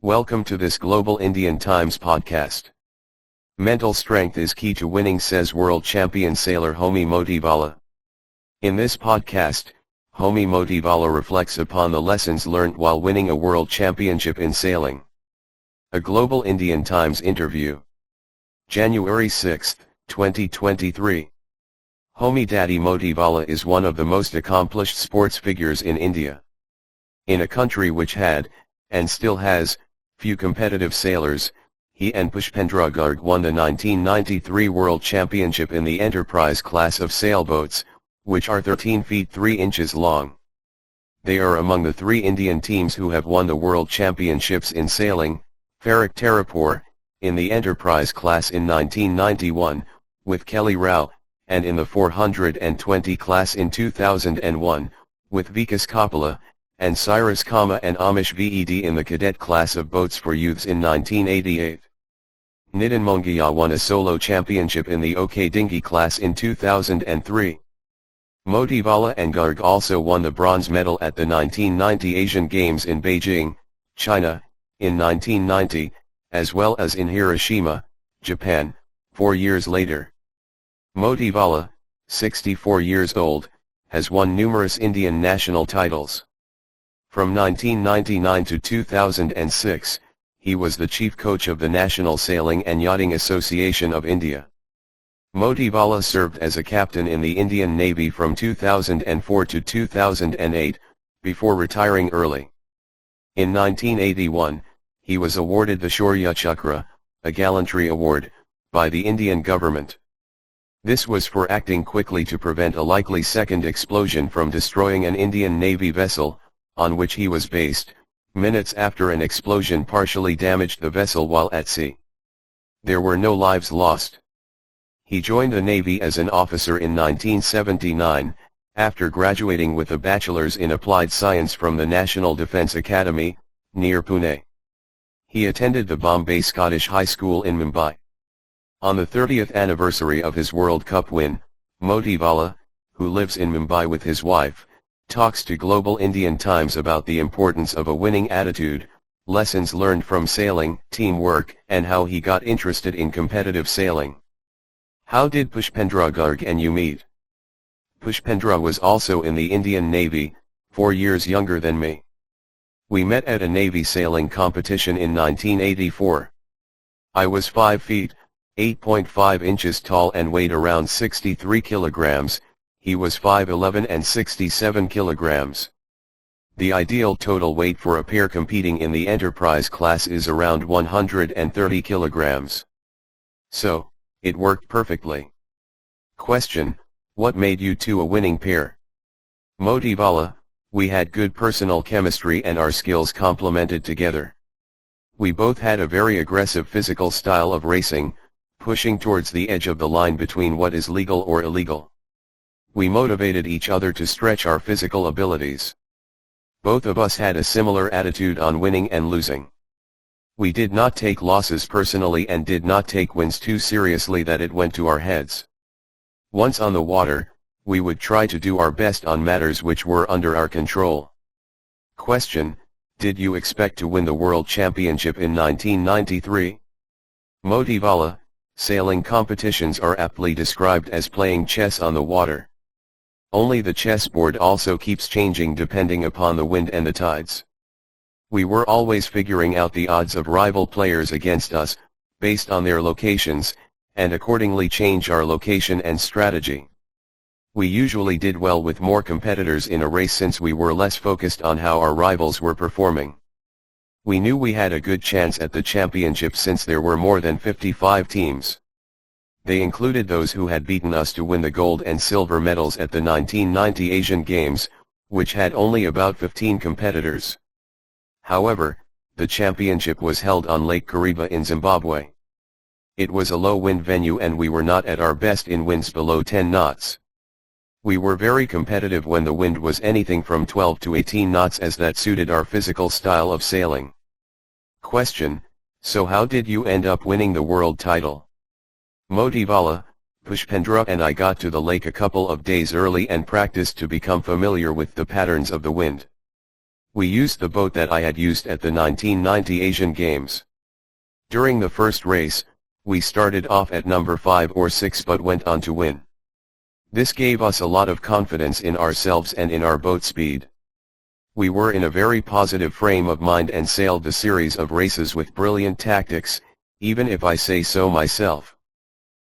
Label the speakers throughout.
Speaker 1: Welcome to this Global Indian Times podcast. Mental strength is key to winning, says world champion sailor Homi Motivala. In this podcast, Homi Motivala reflects upon the lessons learned while winning a world championship in sailing. A Global Indian Times interview. January 6, 2023. Homi Daddy Motivala is one of the most accomplished sports figures in India. In a country which had, and still has, few competitive sailors, he and Pushpendra Garg won the 1993 World Championship in the Enterprise class of sailboats, which are 13 feet 3 inches long. They are among the 3 Indian teams who have won the World Championships in sailing. Farak Tarapur, in the Enterprise class in 1991, with Kelly Rao, and in the 420 class in 2001, with Vikas Kapila, and Cyrus Kama and Amish Ved in the cadet class of boats for youths in 1988. Nitin Mongia won a solo championship in the OK Dinghy class in 2003. Motivala and Garg also won the bronze medal at the 1990 Asian Games in Beijing, China, in 1990, as well as in Hiroshima, Japan, 4 years later. Motivala, 64 years old, has won numerous Indian national titles. From 1999 to 2006, he was the chief coach of the National Sailing and Yachting Association of India. Motivala served as a captain in the Indian Navy from 2004 to 2008, before retiring early. In 1981, he was awarded the Shaurya Chakra, a gallantry award, by the Indian government. This was for acting quickly to prevent a likely second explosion from destroying an Indian Navy vessel, on which he was based, minutes after an explosion partially damaged the vessel while at sea. There were no lives lost. He joined the Navy as an officer in 1979, after graduating with a bachelor's in applied science from the National Defence Academy, near Pune. He attended the Bombay Scottish High School in Mumbai. On the 30th anniversary of his World Cup win, Motivala, who lives in Mumbai with his wife, talks to Global Indian Times about the importance of a winning attitude, lessons learned from sailing, teamwork, and how he got interested in competitive sailing. How did Pushpendra Garg and you meet? Pushpendra was also in the Indian Navy, 4 years younger than me. We met at a Navy sailing competition in 1984. I was 5 feet, 8.5 inches tall and weighed around 63 kilograms. He was 5'11" and 67 kilograms. The ideal total weight for a pair competing in the Enterprise class is around 130 kilograms. So, it worked perfectly. Question: what made you two a winning pair? Motivala: we had good personal chemistry and our skills complemented together. We both had a very aggressive physical style of racing, pushing towards the edge of the line between what is legal or illegal. We motivated each other to stretch our physical abilities. Both of us had a similar attitude on winning and losing. We did not take losses personally and did not take wins too seriously that it went to our heads. Once on the water, we would try to do our best on matters which were under our control. Question: did you expect to win the World Championship in 1993? Motivala: sailing competitions are aptly described as playing chess on the water. Only the chessboard also keeps changing depending upon the wind and the tides. We were always figuring out the odds of rival players against us, based on their locations, and accordingly change our location and strategy. We usually did well with more competitors in a race since we were less focused on how our rivals were performing. We knew we had a good chance at the championship since there were more than 55 teams. They included those who had beaten us to win the gold and silver medals at the 1990 Asian Games, which had only about 15 competitors. However, the championship was held on Lake Kariba in Zimbabwe. It was a low-wind venue and we were not at our best in winds below 10 knots. We were very competitive when the wind was anything from 12 to 18 knots, as that suited our physical style of sailing. Question: so how did you end up winning the world title? Motivala: Pushpendra and I got to the lake a couple of days early and practiced to become familiar with the patterns of the wind. We used the boat that I had used at the 1990 Asian Games. During the first race, we started off at number 5 or 6 but went on to win. This gave us a lot of confidence in ourselves and in our boat speed. We were in a very positive frame of mind and sailed the series of races with brilliant tactics, even if I say so myself.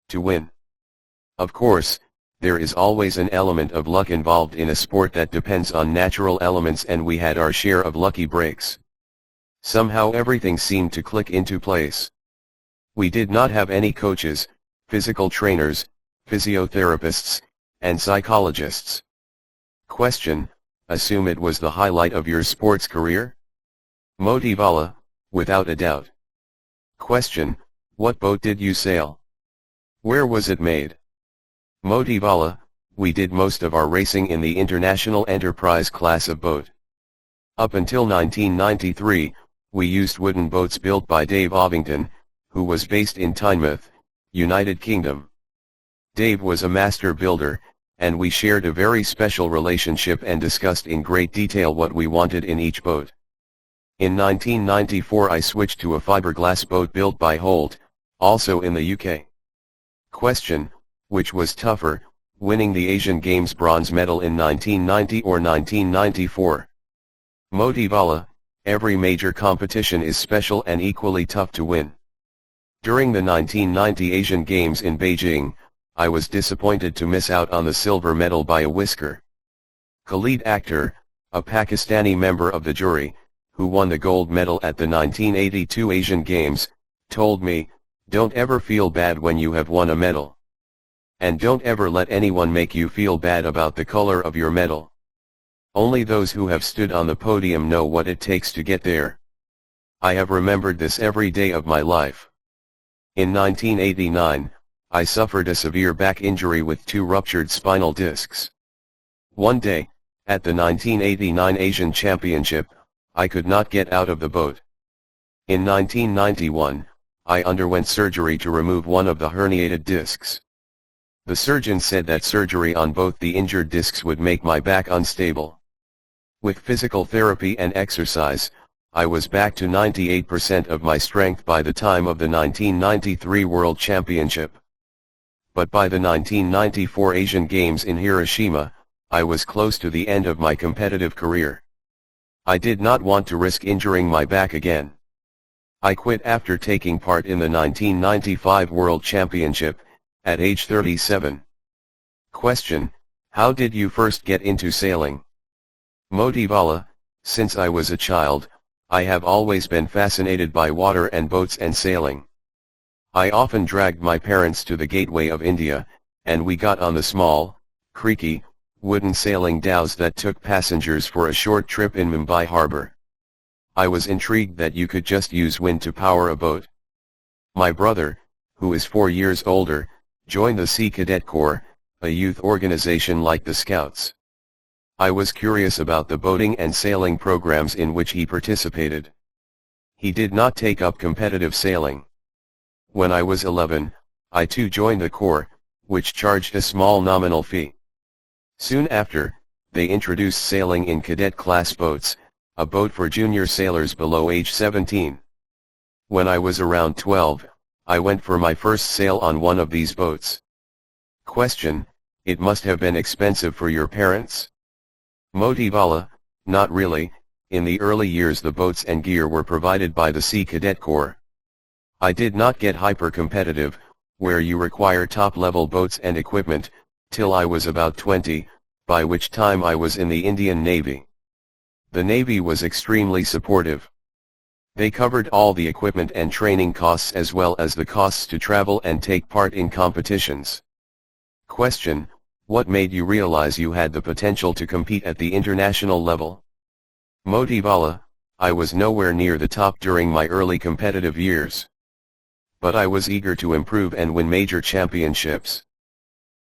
Speaker 1: To win. Of course, there is always an element of luck involved in a sport that depends on natural elements, and we had our share of lucky breaks. Somehow everything seemed to click into place. We did not have any coaches, physical trainers, physiotherapists, and psychologists. Question: assume it was the highlight of your sports career? Motivala, without a doubt. Question: what boat did you sail? Where was it made? Motivala: we did most of our racing in the International Enterprise class of boat. Up until 1993, we used wooden boats built by Dave Ovington, who was based in Tynemouth, United Kingdom. Dave was a master builder, and we shared a very special relationship and discussed in great detail what we wanted in each boat. In 1994 I switched to a fiberglass boat built by Holt, also in the UK. Question: which was tougher, winning the Asian Games bronze medal in 1990 or 1994? Motivala: every major competition is special and equally tough to win. During the 1990 Asian Games in Beijing, I was disappointed to miss out on the silver medal by a whisker. Khalid Akhtar, a Pakistani member of the jury, who won the gold medal at the 1982 Asian Games, told me, "Don't ever feel bad when you have won a medal. And don't ever let anyone make you feel bad about the color of your medal. Only those who have stood on the podium know what it takes to get there." I have remembered this every day of my life. In 1989, I suffered a severe back injury with 2 ruptured spinal discs. One day, at the 1989 Asian Championship, I could not get out of the boat. In 1991, I underwent surgery to remove one of the herniated discs. The surgeon said that surgery on both the injured discs would make my back unstable. With physical therapy and exercise, I was back to 98% of my strength by the time of the 1993 World Championship. But by the 1994 Asian Games in Hiroshima, I was close to the end of my competitive career. I did not want to risk injuring my back again. I quit after taking part in the 1995 World Championship, at age 37. Question: how did you first get into sailing? Motivala: since I was a child, I have always been fascinated by water and boats and sailing. I often dragged my parents to the gateway of India, and we got on the small, creaky, wooden sailing dhows that took passengers for a short trip in Mumbai harbor. I was intrigued that you could just use wind to power a boat. My brother, who is 4 years older, joined the Sea Cadet Corps, a youth organization like the Scouts. I was curious about the boating and sailing programs in which he participated. He did not take up competitive sailing. When I was 11, I too joined the Corps, which charged a small nominal fee. Soon after, they introduced sailing in cadet class boats, a boat for junior sailors below age 17. When I was around 12, I went for my first sail on one of these boats. Question: it must have been expensive for your parents? Motivala: not really. In the early years the boats and gear were provided by the Sea Cadet Corps. I did not get hyper-competitive, where you require top-level boats and equipment, till I was about 20, by which time I was in the Indian Navy. The Navy was extremely supportive. They covered all the equipment and training costs as well as the costs to travel and take part in competitions. Question: what made you realize you had the potential to compete at the international level? Motivala: I was nowhere near the top during my early competitive years. But I was eager to improve and win major championships.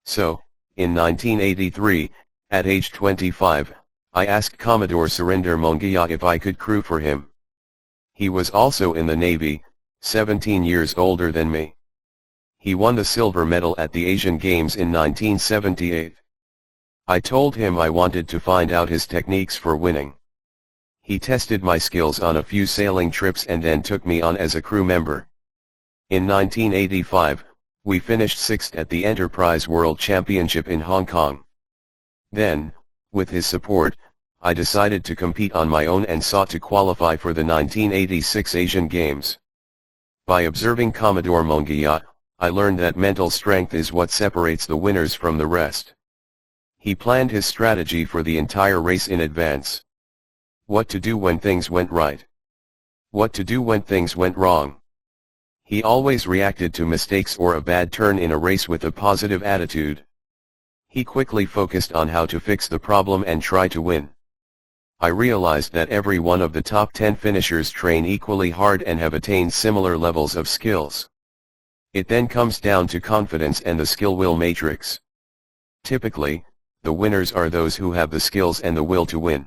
Speaker 1: So, in 1983, at age 25, I asked Commodore Surinder Mongia if I could crew for him. He was also in the Navy, 17 years older than me. He won the silver medal at the Asian Games in 1978. I told him I wanted to find out his techniques for winning. He tested my skills on a few sailing trips and then took me on as a crew member. In 1985, we finished 6th at the Enterprise World Championship in Hong Kong. Then, with his support, I decided to compete on my own and sought to qualify for the 1986 Asian Games. By observing Commodore Mongia, I learned that mental strength is what separates the winners from the rest. He planned his strategy for the entire race in advance. What to do when things went right. What to do when things went wrong. He always reacted to mistakes or a bad turn in a race with a positive attitude. He quickly focused on how to fix the problem and try to win. I realized that every one of the top 10 finishers train equally hard and have attained similar levels of skills. It then comes down to confidence and the skill-will matrix. Typically, the winners are those who have the skills and the will to win.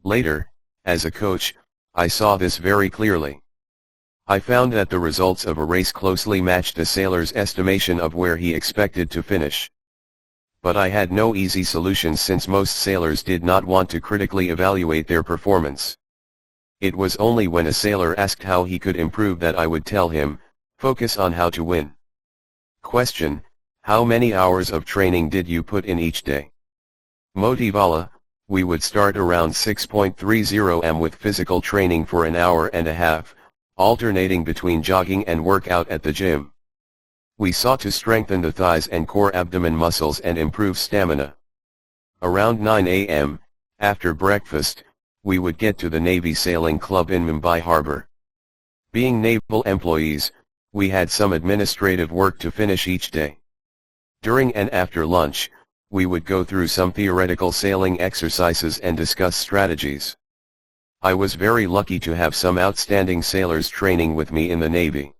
Speaker 1: Later, as a coach, I saw this very clearly. I found that the results of a race closely matched a sailor's estimation of where he expected to finish. But I had no easy solutions since most sailors did not want to critically evaluate their performance. It was only when a sailor asked how he could improve that I would tell him, focus on how to win. Question: how many hours of training did you put in each day? Motivala: we would start around 6:30 am with physical training for an hour and a half, alternating between jogging and workout at the gym. We sought to strengthen the thighs and core abdomen muscles and improve stamina. Around 9 am, after breakfast, we would get to the Navy Sailing Club in Mumbai Harbor. Being naval employees, we had some administrative work to finish each day. During and after lunch, we would go through some theoretical sailing exercises and discuss strategies. I was very lucky to have some outstanding sailors training with me in the Navy.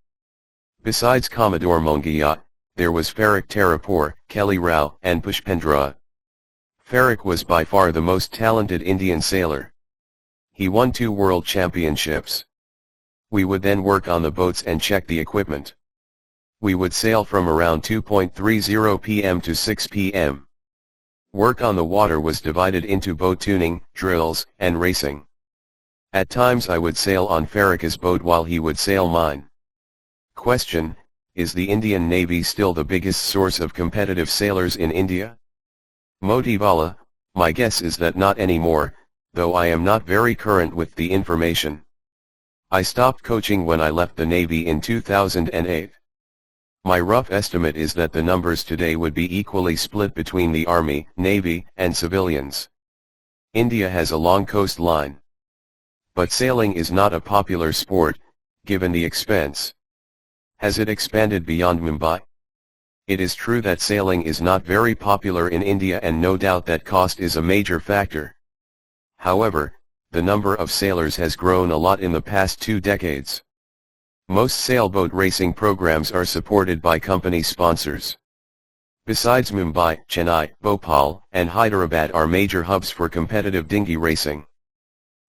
Speaker 1: Besides Commodore Mongia, there was Farrukh Tarapur, Kelly Rao, and Pushpendra. Farrukh was by far the most talented Indian sailor. He won 2 world championships. We would then work on the boats and check the equipment. We would sail from around 2:30 p.m. to 6 p.m. Work on the water was divided into boat tuning, drills, and racing. At times I would sail on Farrukh's boat while he would sail mine. Question: is the Indian Navy still the biggest source of competitive sailors in India? Motivala: my guess is that not anymore, though I am not very current with the information. I stopped coaching when I left the Navy in 2008. My rough estimate is that the numbers today would be equally split between the Army, Navy, and civilians. India has a long coastline. But sailing is not a popular sport, given the expense. Has it expanded beyond Mumbai? It is true that sailing is not very popular in India and no doubt that cost is a major factor. However, the number of sailors has grown a lot in the past 2 decades. Most sailboat racing programs are supported by company sponsors. Besides Mumbai, Chennai, Bhopal, and Hyderabad are major hubs for competitive dinghy racing.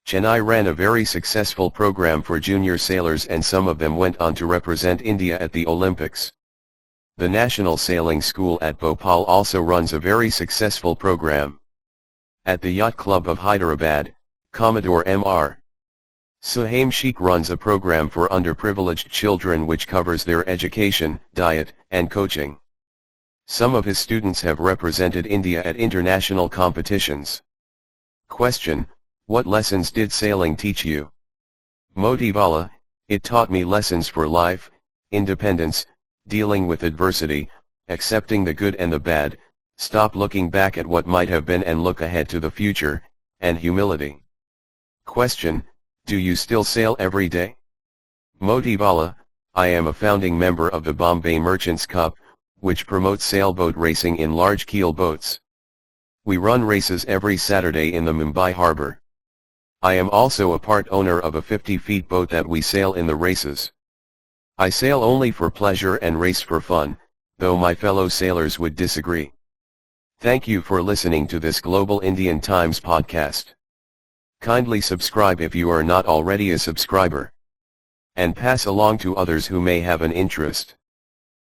Speaker 1: Chennai ran a very successful program for junior sailors and some of them went on to represent India at the Olympics. The National Sailing School at Bhopal also runs a very successful program. At the Yacht Club of Hyderabad, Commodore Mr. Suhaim Sheikh runs a program for underprivileged children which covers their education, diet, and coaching. Some of his students have represented India at international competitions. Question: what lessons did sailing teach you? Motivala: it taught me lessons for life, independence, dealing with adversity, accepting the good and the bad, stop looking back at what might have been and look ahead to the future, and humility. Question: do you still sail every day? Motivala: I am a founding member of the Bombay Merchants Cup, which promotes sailboat racing in large keel boats. We run races every Saturday in the Mumbai Harbour. I am also a part owner of a 50-feet boat that we sail in the races. I sail only for pleasure and race for fun, though my fellow sailors would disagree. Thank you for listening to this Global Indian Times podcast. Kindly subscribe if you are not already a subscriber. And pass along to others who may have an interest.